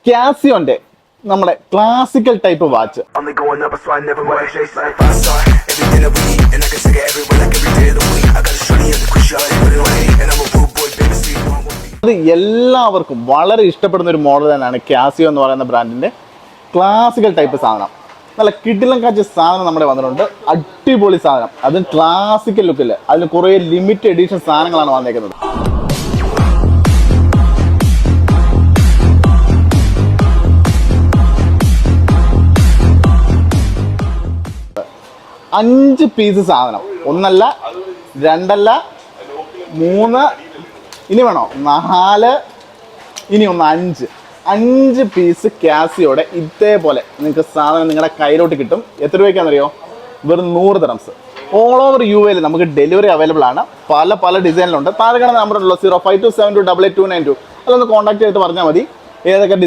കാസിയോന്റെ നമ്മുടെ classical type watch. അത് എല്ലാവർക്കും വളരെ ഇഷ്ടപ്പെടുന്ന ഒരു മോഡൽ തന്നെയാണ് കാസിയോ എന്ന് പറയുന്ന ബ്രാൻഡിന്റെ ക്ലാസിക്കൽ ടൈപ്പ് സാധനം. നല്ല കിടിലം കാച്ച സാധനം നമ്മുടെ വന്നിട്ടുണ്ട്. അടിപൊളി സാധനം, അതും ക്ലാസിക്കൽ ലുക്കിൽ. അതിന് കുറേ ലിമിറ്റഡ് എഡിഷൻ സാധനങ്ങളാണ് വന്നേക്കുന്നത്. അഞ്ച് പീസ് സാധനം, ഒന്നല്ല രണ്ടല്ല മൂന്ന്, ഇനി വേണോ 4, ഇനി ഒന്ന് 5 പീസ് കാസിയോടെ ഇതേപോലെ നിങ്ങൾക്ക് സാധനം നിങ്ങളുടെ കയ്യിലോട്ട് കിട്ടും. എത്ര രൂപയ്ക്കാണെന്നറിയോ? വെറും 100 ദിർഹംസ്. ഓൾ ഓവർ UAE നമുക്ക് ഡെലിവറി അവൈലബിൾ ആണ്. പല ഡിസൈനിലുണ്ട്. താഴെ കാണുന്ന നമ്പറുണ്ടല്ലോ 0527288292. അതൊന്ന് കോൺടാക്ട് ചെയ്തിട്ട് പറഞ്ഞാൽ മതി ഏതൊക്കെ